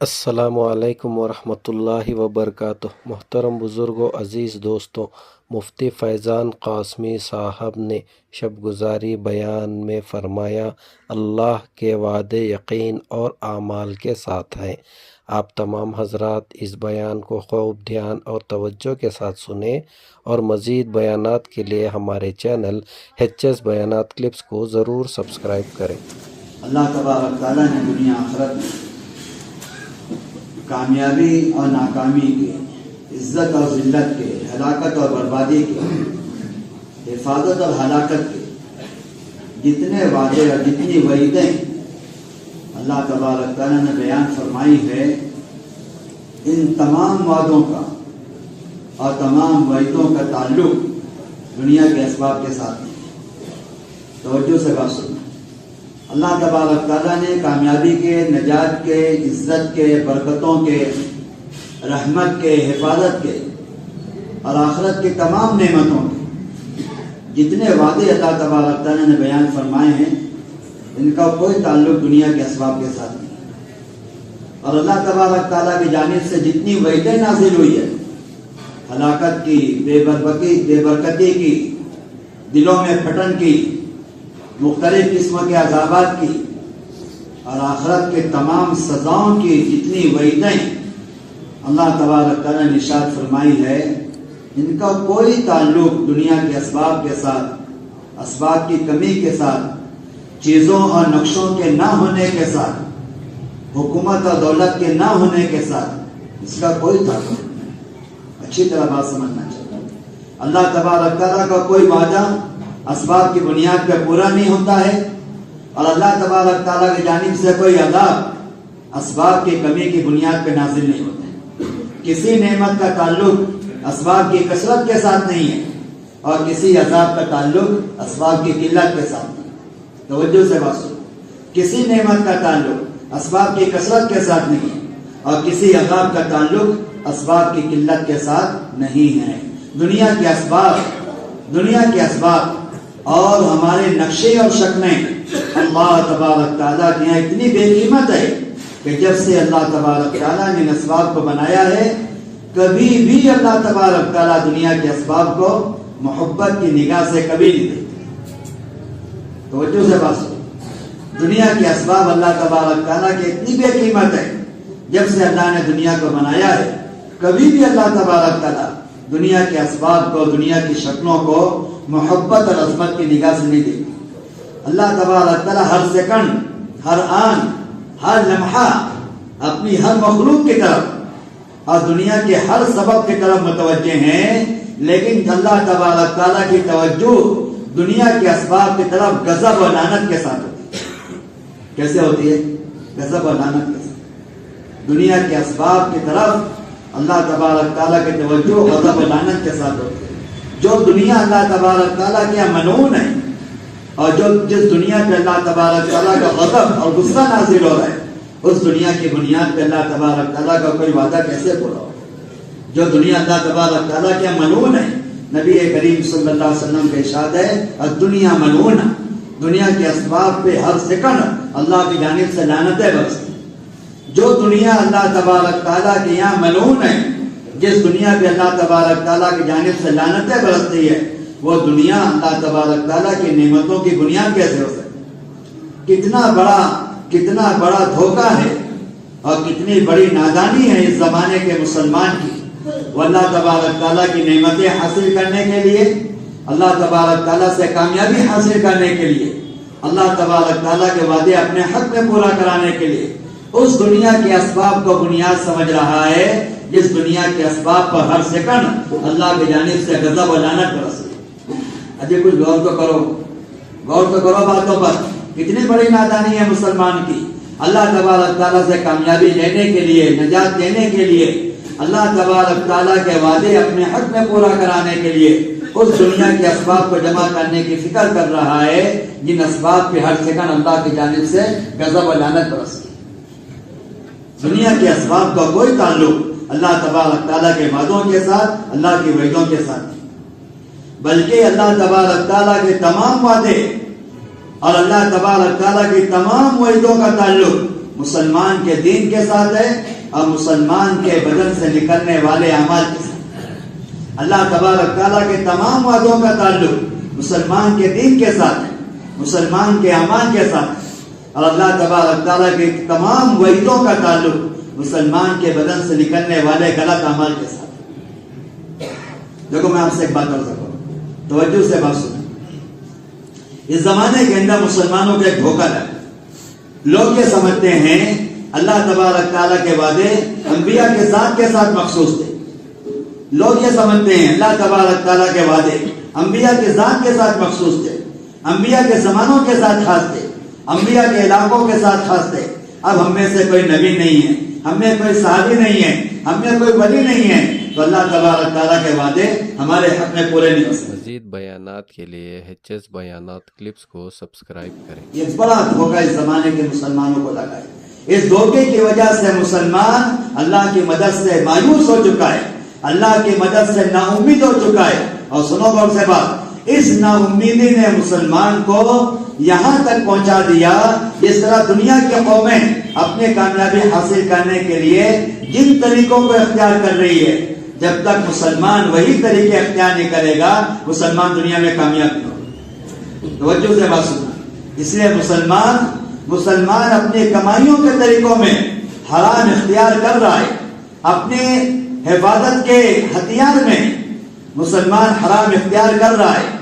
السلام علیکم ورحمۃ اللہ وبرکاتہ۔ محترم بزرگوں، عزیز دوستوں، مفتی فیضان قاسمی صاحب نے شب گزاری بیان میں فرمایا، اللہ کے وعدے یقین اور اعمال کے ساتھ ہیں۔ آپ تمام حضرات اس بیان کو خوب دھیان اور توجہ کے ساتھ سنیں اور مزید بیانات کے لیے ہمارے چینل HS بیانات کلپس کو ضرور سبسکرائب کریں۔ اللہ تبارک تعالیٰ نے دنیا آخرت میں کامیابی اور ناکامی کے، عزت اور ذلت کے، ہلاکت اور بربادی کے، حفاظت اور ہلاکت کے جتنے وعدے اور جتنی وعیدیں اللہ تبارک تعالیٰ نے بیان فرمائی ہے، ان تمام وعدوں کا اور تمام وعیدوں کا تعلق دنیا کے اسباب کے ساتھ ہے۔ توجہ سے بات سننا۔ اللہ تبارک تعالیٰ نے کامیابی کے، نجات کے، عزت کے، برکتوں کے، رحمت کے، حفاظت کے اور آخرت کے تمام نعمتوں کے جتنے وعدے اللہ تبارک تعالیٰ نے بیان فرمائے ہیں، ان کا کوئی تعلق دنیا کے اسباب کے ساتھ نہیں۔ اور اللہ تبارک تعالیٰ کی جانب سے جتنی وعیدیں نازل ہوئی ہے، ہلاکت کی، بے برکتی کی، دلوں میں پھٹن کی، مختلف قسم کے عذابات کی اور آخرت کے تمام سزاؤں کی جتنی وعیدیں اللہ تبارک تعالیٰ نے ارشاد فرمائی ہے، ان کا کوئی تعلق دنیا کے اسباب کے ساتھ، اسباب کی کمی کے ساتھ، چیزوں اور نقشوں کے نہ ہونے کے ساتھ، حکومت اور دولت کے نہ ہونے کے ساتھ اس کا کوئی تعلق نہیں۔ اچھی طرح بات سمجھنا چاہیے۔ اللہ تبارک تعالیٰ کا کوئی وعدہ اسباب کی بنیاد پہ پورا نہیں ہوتا ہے، اور اللہ تبارک تعالیٰ کی جانب سے کوئی عذاب اسباب کی کمی کی بنیاد پہ نازل نہیں ہوتے۔ کسی نعمت کا تعلق اسباب کی کثرت کے ساتھ نہیں ہے، اور کسی عذاب کا تعلق اسباب کی قلت کے ساتھ نہیں ہے۔ توجہ سے بات سنو۔ کسی نعمت کا تعلق اسباب کی کثرت کے ساتھ نہیں ہے، اور کسی عذاب کا تعلق اسباب کی قلت کے ساتھ نہیں ہے۔ دنیا کے اسباب اور ہمارے نقشے اور شکلیں اللہ تبارک تعالیٰ کے یہاں اتنی بے قیمت ہے کہ جب سے اللہ تبارک تعالیٰ نے اسباب کو بنایا ہے، کبھی بھی اللہ تبارک تعالیٰ دنیا کے اسباب کو محبت کی نگاہ سے کبھی نہیں دیکھتے۔ توجہ سے بات سنو۔ دنیا کے اسباب اللہ تبارک تعالیٰ کی اتنی بے قیمت ہے، جب سے اللہ نے دنیا کو بنایا ہے، کبھی بھی اللہ تبارک تعالیٰ دنیا کے اسباب کو، دنیا کی شکلوں کو محبت اور عظمت کی نگاہ سے نہیں دیکھتی۔ اللہ تبارک تعالیٰ ہر سیکنڈ، ہر آن، ہر لمحہ اپنی ہر مخلوق کی طرف اور دنیا کے ہر سبب کی طرف متوجہ ہیں، لیکن اللہ تبارک تعالیٰ کی توجہ دنیا کے اسباب کی طرف غضب و لعنت کے ساتھ ہوتی ہے۔ کیسے ہوتی ہے؟ غضب و لعنت کے ساتھ۔ دنیا کے اسباب کی طرف اللہ تبارک تعالیٰ کی توجہ غضب و لعنت کے ساتھ ہوتی ہے۔ جو دنیا اللہ تبارک تعالیٰ کے ملعون ہے، اور جس دنیا پہ اللہ تبارک تعالیٰ کا غضب اور غصہ نازل ہو رہا ہے، اس دنیا کی بنیاد پہ اللہ تبارک تعالیٰ کا کوئی وعدہ کیسے پورا ہو؟ جو دنیا اللہ تبارک تعالیٰ کے ملعون ہے، نبی کریم صلی اللہ علیہ وسلم کا ارشاد ہے، الدنیا ملعونہ، دنیا کے اسباب پہ ہر سیکنڈ اللہ کی جانب سے لعنتیں برستی۔ جو دنیا اللہ تبارک تعالیٰ کے یہاں ملعون ہے، جس دنیا پہ اللہ تبارک تعالیٰ کی جانب سے لعنتیں برستی ہے، وہ دنیا اللہ تبارک تعالیٰ کی نعمتوں کی بنیاد کیسے ہو سکتی؟ کتنا بڑا دھوکہ ہے اور کتنی بڑی نادانی ہے اس زمانے کے مسلمان کی۔ وہ اللہ تبارک تعالیٰ کی نعمتیں حاصل کرنے کے لیے، اللہ تبارک تعالیٰ سے کامیابی حاصل کرنے کے لیے، اللہ تبارک تعالیٰ کے وعدے اپنے حق میں پورا کرانے کے لیے اس دنیا کے اسباب کو بنیاد سمجھ رہا ہے، جس دنیا کے اسباب پر ہر سیکنڈ اللہ کی جانب سے غضب و لعنت برسے۔ اجے کچھ غور تو کرو باتوں پر۔ کتنی بڑی نادانی ہے مسلمان کی۔ اللہ تبارک تعالیٰ سے کامیابی لینے کے لیے، نجات دینے کے لیے، اللہ تبارک تعالیٰ کے وعدے اپنے حق میں پورا کرانے کے لیے اس دنیا کے اسباب کو جمع کرنے کی فکر کر رہا ہے، جن اسباب پہ ہر سیکنڈ اللہ کی جانب سے غضب و لعنت برسے۔ دنیا کے اسباب کا کوئی تعلق اللہ تبارک تعالیٰ کے وعدوں کے ساتھ، اللہ کی وعدوں کے ساتھ نہیں، بلکہ اللہ تبارک تعالیٰ کے تمام وعدے اور اللہ تبارک تعالیٰ کی تمام وعدوں کا تعلق مسلمان کے دین کے ساتھ ہے اور مسلمان کے بدن سے نکلنے والے اعمال کے ساتھ۔ اللہ تبارک تعالیٰ کے تمام وعدوں کا تعلق مسلمان کے دین کے ساتھ ہے، مسلمان کے اعمال کے ساتھ ہے، اور اللہ تبارک تعالیٰ کے تمام وعیدوں کا تعلق مسلمان کے بدن سے نکلنے والے غلط اعمال کے ساتھ ہے۔ دیکھو میں آپ سے ایک بات کر سکتا ہوں، توجہ سے بات سنیں۔ اس زمانے کے اندر مسلمانوں کا ایک دھوکہ ہے، لوگ یہ سمجھتے ہیں اللہ تبارک تعالیٰ کے وعدے انبیاء کے ذات کے ساتھ مخصوص تھے۔ لوگ یہ سمجھتے ہیں اللہ تبارک تعالیٰ کے وعدے انبیاء کے ذات کے ساتھ مخصوص تھے، انبیاء کے زمانوں کے ساتھ خاص تھے، انبیاء کے علاقوں کے ساتھ خاص تھے۔ اب ہم میں سے کوئی نبی نہیں ہے، ہم میں کوئی صحابی نہیں ہے، ہم میں کوئی ولی نہیں ہے، تو اللہ تبارک تعالیٰ کے وعدے ہمارے حق میں پورے نہیں ہو سکتے۔ مزید بیانات کے لیے HS بیانات کلپس کو سبسکرائب کریں۔ یہ بڑا دھوکہ اس زمانے کے مسلمانوں کو لگا ہے۔ اس دھوکے کی وجہ سے مسلمان اللہ کی مدد سے مایوس ہو چکا ہے، اللہ کی مدد سے نا امید ہو چکا ہے۔ اور سنو غور سے بات، اس نا امیدی نے مسلمان کو یہاں تک پہنچا دیا جس طرح دنیا کی قومیں اپنے کامیابی حاصل کرنے کے لیے جن طریقوں کو اختیار کر رہی ہے، جب تک مسلمان وہی طریقے اختیار نہیں کرے گا مسلمان دنیا میں کامیاب نہیں ہوگا۔ توجہ سے بات سننا۔ اس لیے مسلمان اپنی کمائیوں کے طریقوں میں حرام اختیار کر رہا ہے، اپنے حفاظت کے ہتھیار میں مسلمان حرام اختیار کر رہا ہے،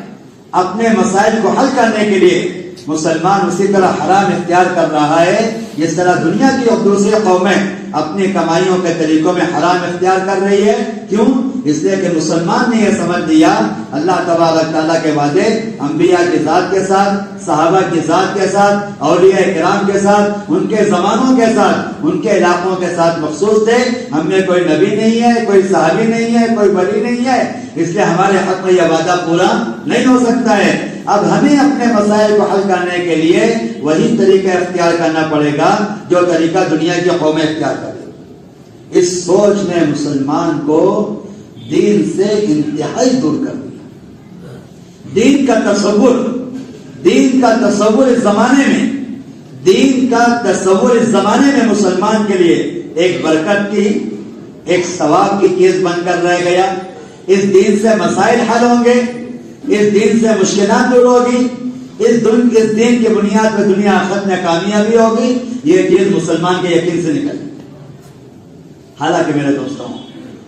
اپنے مسائل کو حل کرنے کے لیے مسلمان اسی طرح حرام اختیار کر رہا ہے جس طرح دنیا کی اور دوسری قومیں اپنی کمائیوں کے طریقوں میں حرام اختیار کر رہی ہے۔ کیوں؟ اس لیے کہ مسلمان نے یہ سمجھ لیا اللہ تبارک تعالیٰ کے وعدے انبیاء کی ذات کے ساتھ، صحابہ کی ذات کے ساتھ، اولیاء کرام کے ساتھ، ان کے زمانوں کے ساتھ، ان کے علاقوں کے ساتھ مخصوص تھے۔ ہم میں کوئی نبی نہیں ہے، کوئی صحابی نہیں ہے، کوئی ولی نہیں ہے، اس لیے ہمارے حق میں یہ وعدہ پورا نہیں ہو سکتا ہے۔ اب ہمیں اپنے مسائل کو حل کرنے کے لیے وہی طریقہ اختیار کرنا پڑے گا جو طریقہ دنیا کی قومیں اختیار کریں۔ اس سوچ نے مسلمان کو دین سے انتہائی دور کر دیا۔ دین کا تصور اس زمانے میں مسلمان کے لیے ایک برکت کی، ایک ثواب کی چیز بن کر رہ گیا۔ اس دین سے مسائل حل ہوں گے، اس دین سے مشکلات دور ہوگی، اس دین کی بنیاد پہ دنیا آخرت میں کامیابی ہوگی، یہ چیز مسلمان کے یقین سے نکل۔ حالانکہ میرے دوستوں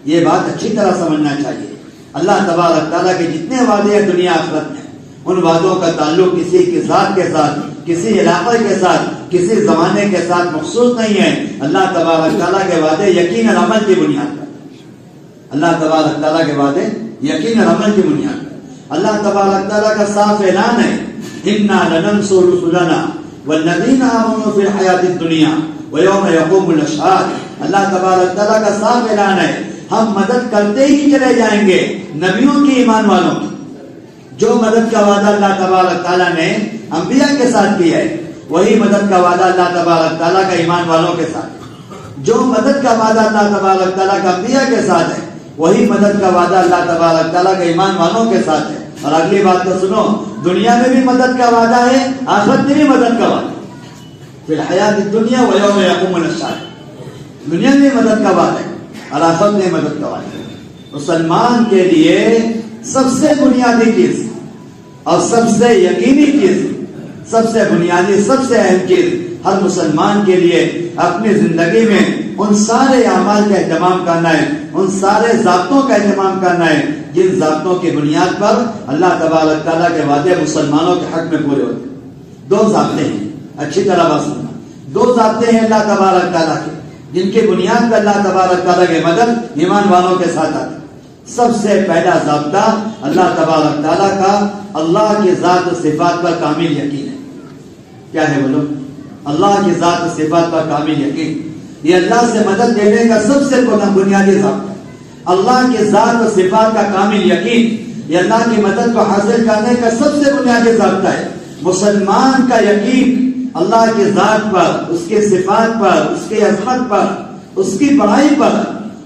یہ بات اچھی طرح سمجھنا چاہیے، اللہ تبارک تعالیٰ کے جتنے وعدے ہیں دنیا آخرت میں، ان وعدوں کا تعلق کسی کی ذات کے ساتھ، کسی علاقے کے ساتھ، کسی زمانے کے ساتھ مخصوص نہیں ہے۔ اللہ تبارک تعالیٰ کے وعدے یقین اور عمل کی بنیاد پر، اللہ تبارک تعالیٰ کے وعدے یقین اور عمل کی بنیاد پر۔ اللہ تبارک تعالیٰ کا صاف اعلان ہے، اِنَّا لَنَنصُرُ رُسُلَنَا وَالَّذِينَ آمَنُوا فِي الْحَيَاةِ الدُّنْيَا وَيَوْمَ يَقُومُ الْأَشْهَادُ۔ اللہ تبارک تعالیٰ کا صاف اعلان ہے، ہم مدد کرتے ہی چلے جائیں گے نبیوں کی، ایمان والوں کی۔ جو مدد کا وعدہ اللہ تبارک تعالیٰ نے انبیاء کے ساتھ کیا ہے، وہی مدد کا وعدہ اللہ تبارک تعالیٰ کا ایمان والوں کے ساتھ ہے۔ جو مدد کا وعدہ اللہ تبارک تعالیٰ کا انبیاء کے ساتھ ہے، وہی مدد کا وعدہ اللہ تبارک تعالیٰ کا ایمان والوں کے ساتھ ہے۔ اور اگلی بات تو سنو، دنیا میں بھی مدد کا وعدہ ہے، آخرت میں بھی مدد کا وعدہ ہے۔ فی الحیات الدنیا ویوم یقوم الاشہاد، دنیا میں مدد کا وعدہ ہے اور آخرت میں مدد کا وعدہ ہے۔ مسلمان کے لیے سب سے بنیادی چیز اور سب سے یقینی چیز، سب سے بنیادی، سب سے اہم چیز ہر مسلمان کے لیے اپنی زندگی میں ان سارے اعمال کا اہتمام کرنا ہے، ان سارے ضابطوں کا اہتمام کرنا ہے جن ضابطوں کی بنیاد پر اللہ تبارک تعالیٰ کے وعدے مسلمانوں کے حق میں پورے ہوتے ہیں۔ دو ضابطے ہیں، اچھی طرح بات سننا، دو ضابطے ہیں اللہ تبارک تعالیٰ کے جن کی بنیاد پر اللہ تبارک تعالیٰ کی مدد ایمان والوں کے ساتھ آتی ہے۔ سب سے پہلا ضابطہ اللہ تبارک تعالیٰ کا اللہ کی ذات و صفات پر کامل یقین ہے۔ کیا ہے بولو؟ اللہ کی ذات و صفات پر کامل یقین، یہ اللہ سے مدد لینے کا سب سے بنیادی ضابطہ ہے۔ اللہ کی ذات و صفات کا کامل یقین یہ اللہ کی مدد کو حاصل کرنے کا سب سے بنیادی ضابطہ ہے۔ مسلمان کا یقین اللہ کی ذات پر، اس کی صفات پر، اس کی عظمت پر، اس کی بڑائی پر،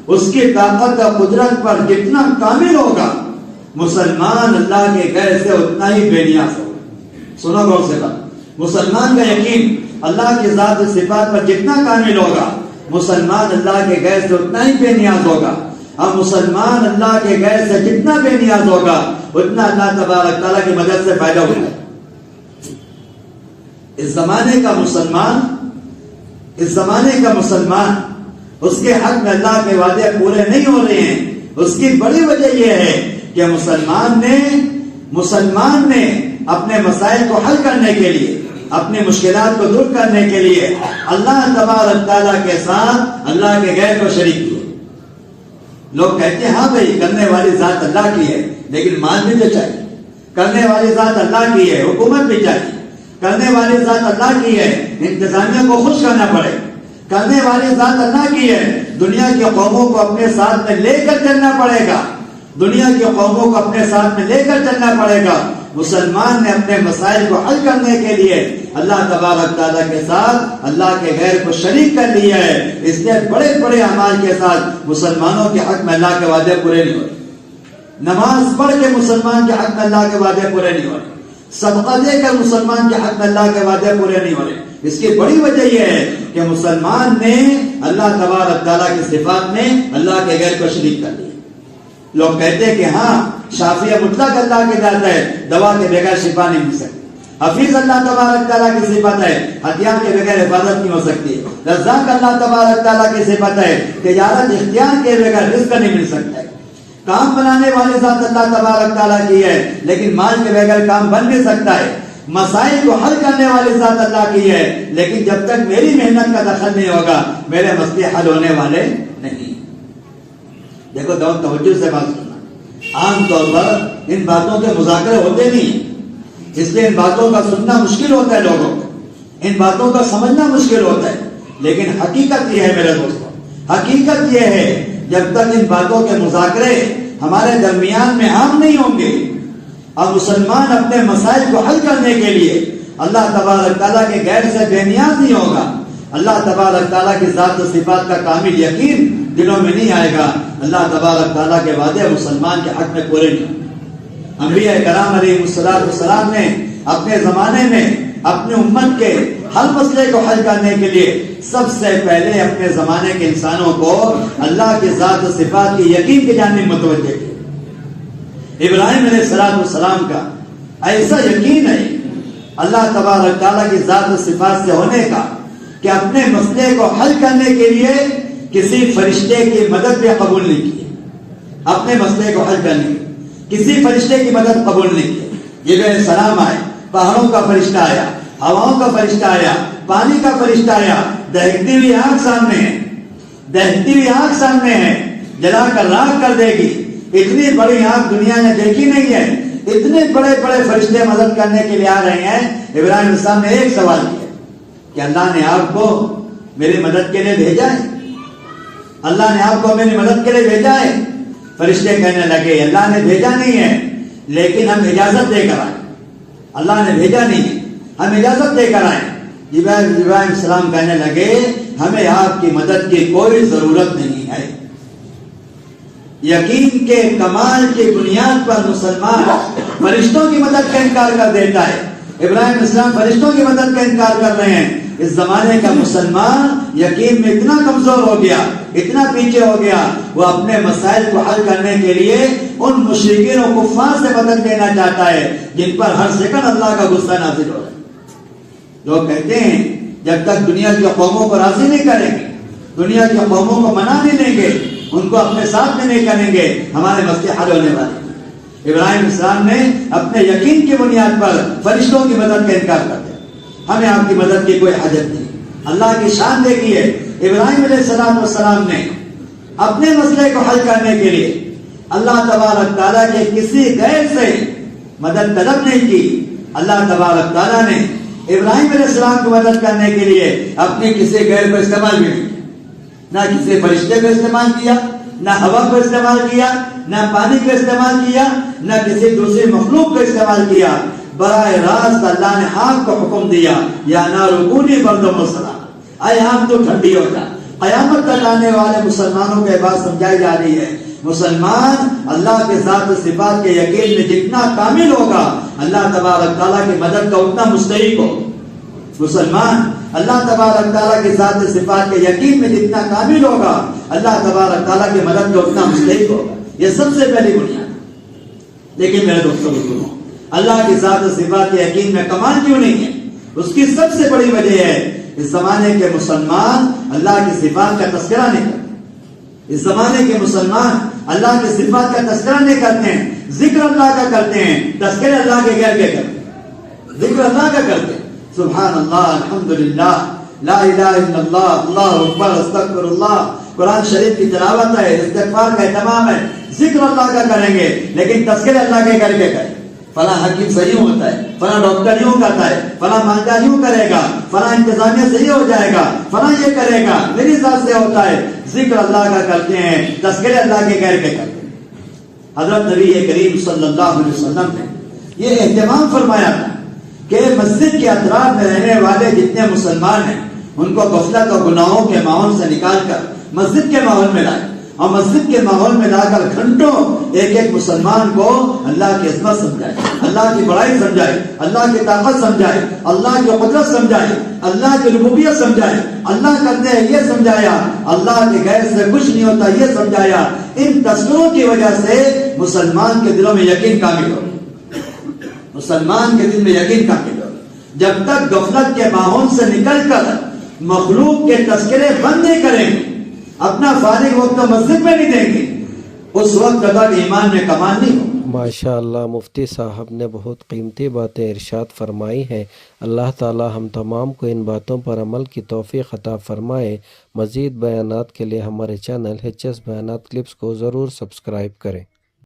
اس کی طاقت اور قدرت پر جتنا کامل ہوگا، مسلمان اللہ کے غیر سے اتنا ہی بے نیاز ہوگا۔ سنو غور سے بات، مسلمان کا یقین اللہ کی ذات و صفات پر جتنا کامل ہوگا مسلمان اللہ کے غیر سے اتنا ہی بے نیاز ہوگا، اور مسلمان اللہ کے غیر سے جتنا بے نیاز ہوگا اتنا اللہ تبارک تعالیٰ کی مدد سے فائدہ ہوگا۔ اس زمانے کا مسلمان اس کے حق میں اللہ کے وعدے پورے نہیں ہو رہے ہیں۔ اس کی بڑی وجہ یہ ہے کہ مسلمان نے اپنے مسائل کو حل کرنے کے لیے، اپنی مشکلات کو دور کرنے کے لیے اللہ تبارک تعالیٰ کے ساتھ اللہ کے غیر کو شریک کیا۔ لوگ کہتے ہیں ہاں بھائی کرنے والی ذات اللہ کی ہے، لیکن مال بھی تو چاہیے۔ کرنے والی ذات اللہ کی ہے، حکومت بھی چاہیے۔ کرنے والی ذات اللہ کی ہے، انتظامیہ کو خوش کرنا پڑے۔ کرنے والی ذات اللہ کی ہے، دنیا کی قوموں کو اپنے ساتھ میں لے کر چلنا پڑے گا، دنیا کی قوموں کو اپنے ساتھ میں لے کر چلنا پڑے گا۔ مسلمان نے اپنے مسائل کو حل کرنے کے لیے اللہ تبارک تعالیٰ کے ساتھ اللہ کے غیر کو شریک کر لیا ہے، اس لیے بڑے بڑے اعمال کے ساتھ مسلمانوں کے حق میں اللہ کے وعدے پورے نہیں ہوتے۔ نماز پڑھ کے مسلمان کے حق میں اللہ کے وعدے پورے نہیں ہو رہے، صدقہ دے کر مسلمان کے حق میں اللہ کے وعدے پورے نہیں ہو رہے۔ اس کی بڑی وجہ یہ ہے کہ مسلمان نے اللہ تبارک تعالیٰ کی صفات میں اللہ کے غیر کو شریک کر دیا۔ لوگ کہتے ہیں کہ ہاں شافی مطلق اللہ کی ذات ہے، دوا کے بغیر شفا نہیں مل سکتی۔ حفیظ اللہ تبارک تعالیٰ کی صفت ہے، ہتھیار کے بغیر حفاظت نہیں ہو سکتی۔ رزاق اللہ تبارک تعالیٰ کی صفت ہے، تجارت اختیار کے بغیر رزق نہیں مل سکتا ہے۔ کام بنانے والی ذات اللہ تبارک تعالیٰ کی ہے، لیکن مال کے بغیر کام بن بھی سکتا ہے۔ مسائل کو حل کرنے والی ذات اللہ کی ہے، لیکن جب تک میری محنت کا دخل نہیں ہوگا میرے مسئلے حل ہونے والے نہیں۔ دیکھو توجہ سے بات سننا، عام طور پر ان باتوں کے مذاکرے ہوتے نہیں، اس لیے ان باتوں کا سننا مشکل ہوتا ہے، لوگوں کو ان باتوں کا سمجھنا مشکل ہوتا ہے۔ لیکن حقیقت یہ ہے میرے دوستوں، حقیقت یہ ہے جب تک ان باتوں کے مذاکرے ہمارے درمیان میں عام نہیں ہوں گے اور مسلمان اپنے مسائل کو حل کرنے کے لیے اللہ تبارک تعالیٰ کے غیر سے بے نیاز نہیں ہوگا، اللہ تبارک تعالیٰ کی ذات و صفات کا کامل یقین دلوں میں نہیں آئے گا، اللہ تبارک تعالیٰ کے وعدے مسلمان کے حق میں پورے نہیں ہوں۔ انبیاء کرام علیہ السلام نے اپنے زمانے میں اپنی امت کے ہر مسئلے کو حل کرنے کے لیے سب سے پہلے اپنے زمانے کے انسانوں کو اللہ کی ذات و صفات کی یقین کی جانب متوجہ کیا۔ ابراہیم علیہ السلام کا ایسا یقین ہے اللہ تبارک تعالیٰ کی ذات و صفات سے ہونے کا کہ اپنے مسئلے کو حل کرنے کے لیے کسی فرشتے کی مدد بھی قبول نہیں کی، اپنے مسئلے کو حل کرنے کی کسی فرشتے کی مدد قبول نہیں کی۔ جبرائیل علیہ السلام آئے، پہاڑوں کا فرشتہ آیا، ہواؤں کا فرشتہ آیا، پانی کا فرشتہ آیا، دہکتی ہوئی آگ سامنے ہے، دہکتی ہوئی آگ سامنے ہے، جلا کر راکھ کر دے گی۔ اتنی بڑی آگ دنیا نے دیکھی نہیں ہے، اتنے بڑے بڑے فرشتے مدد کرنے کے لیے آ رہے ہیں۔ ابراہیم علیہ السلام نے ایک سوال کیا کہ اللہ نے آپ کو میری مدد کے لیے بھیجا ہے؟ اللہ نے آپ کو میری مدد کے لیے بھیجا ہے؟ فرشتے کہنے لگے اللہ نے بھیجا نہیں ہے، لیکن ہم اجازت دے کر آئے۔ اللہ نے بھیجا نہیں ہے، ہم اجازت دے کر آئے۔ ابراہیم السلام کہنے لگے ہمیں آپ کی مدد کی کوئی ضرورت نہیں ہے۔ یقین کے کمال کی بنیاد پر مسلمان فرشتوں کی مدد کا انکار کر دیتا ہے۔ ابراہیم السلام فرشتوں کی مدد کا انکار کر رہے ہیں۔ اس زمانے کا مسلمان یقین میں اتنا کمزور ہو گیا، اتنا پیچھے ہو گیا، وہ اپنے مسائل کو حل کرنے کے لیے ان مشرکین و کفار سے مدد لینا چاہتا ہے جن پر ہر سیکنڈ اللہ کا غصہ نازل ہو رہا ہے۔ لوگ کہتے ہیں جب تک دنیا کی قوموں کو راضی نہیں کریں گے، دنیا کی قوموں کو منا نہیں لیں گے، ان کو اپنے ساتھ میں نہیں کریں گے، ہمارے مسئلے حل ہونے والے۔ ابراہیم السلام نے اپنے یقین کی بنیاد پر فرشتوں کی مدد کا انکار کر دیا، ہمیں آپ کی مدد کی کوئی حاجت نہیں۔ اللہ کی شان دیکھیے، ابراہیم علیہ السلام نے اپنے مسئلے کو حل کرنے کے لیے اللہ تبارک تعالیٰ کے کسی غیر سے مدد طلب نہیں کی۔ اللہ تبارک تعالیٰ نے ابراہیم علیہ السلام کو مدد کرنے کے لیے اپنے کسی غیر کو استعمال بھی نہیں کیا، نہ کسی فرشتے کو استعمال کیا، نہ ہوا کو استعمال کیا، نہ پانی کو استعمال کیا، نہ کسی دوسری مخلوق کو استعمال کیا۔ براہ راست اللہ نے آگ کو حکم دیا یا نار کونی بردم و سلام، اے آگ تو ٹھنڈی ہو جا۔ قیامت تک آنے والے مسلمانوں کے بات سمجھائی جا رہی ہے۔ مسلمان اللہ کے ذات و صفات کے یقین میں جتنا کامل ہوگا اللہ تبارک تعالیٰ کی مدد کا اتنا مستحق ہو۔ مسلمان اللہ تبارک تعالیٰ کی ذات صفات کے یقین میں جتنا کامل ہوگا اللہ تبارک تعالیٰ کی مدد میں اتنا مستحق ہوگا. یہ سب سے پہلی بنیاد. لیکن میرے دوستوں بزرگوں اللہ کی ذات صفات کے یقین میں کمال کیوں نہیں ہے؟ اس کی سب سے بڑی وجہ ہے اس زمانے کے مسلمان اللہ کی صفات کا تذکرہ نہیں کرتے. اس زمانے کے مسلمان اللہ کی صفات کا تذکرہ نہیں کرتے ہیں. ذکر اللہ کا کرتے ہیں, تذکرے اللہ کے غیر کے کرتے ہیں. ذکر اللہ کا کرتے ہیں, سبحان اللہ, الحمدللہ, لا الہ الا اللہ, اللہ اکبر, استغفر اللہ. قرآن شریف کی تلاوت ہے, استغفار کا اہتمام ہے, ذکر اللہ کا کریں گے لیکن تذکرے اللہ کے کر کے کریں. فلاں حکیم صحیح ہوتا ہے, فلاں ڈاکٹر یوں کرتا ہے, فلاں مانجا یوں کرے گا, فلاں انتظامیہ صحیح ہو جائے گا, فلاں یہ کرے گا, میری ذات سے ہوتا ہے. ذکر اللہ کا کرتے ہیں, تذکرے اللہ کے کر کے کرتے ہیں. حضرت نبی کریم صلی اللہ علیہ وسلم نے یہ اہتمام فرمایا تھا کہ مسجد کے اطراف میں رہنے والے جتنے مسلمان ہیں ان کو غفلت اور گناہوں کے ماحول سے نکال کر مسجد کے ماحول میں لائے, اور مسجد کے ماحول میں لا کر گھنٹوں ایک ایک مسلمان کو اللہ کی عظمت سمجھائے, اللہ کی بڑائی سمجھائے, اللہ کی طاقت سمجھائے, اللہ کی قدرت سمجھائے, اللہ کی ربوبیت سمجھائے. اللہ کرتے ہیں یہ سمجھایا, اللہ کے غیر سے کچھ نہیں ہوتا یہ سمجھایا. ان تذکروں کی وجہ سے مسلمان کے دلوں میں یقین کامل ہو, مسلمان کے دل میں یقین کامل ہو. جب تک غفلت کے ماحول سے نکل کر مخلوق کے تذکرے بند نہیں کریں گے, اپنا فارغ وقت مسجد میں نہیں دیں گے, اس وقت تک ایمان میں کمال نہیں ہو. ماشاء اللہ, مفتی صاحب نے بہت قیمتی باتیں ارشاد فرمائی ہیں. اللہ تعالی ہم تمام کو ان باتوں پر عمل کی توفیق عطا فرمائے. مزید بیانات کے لیے ہمارے چینل HS بیانات کلپس کو ضرور سبسکرائب کریں.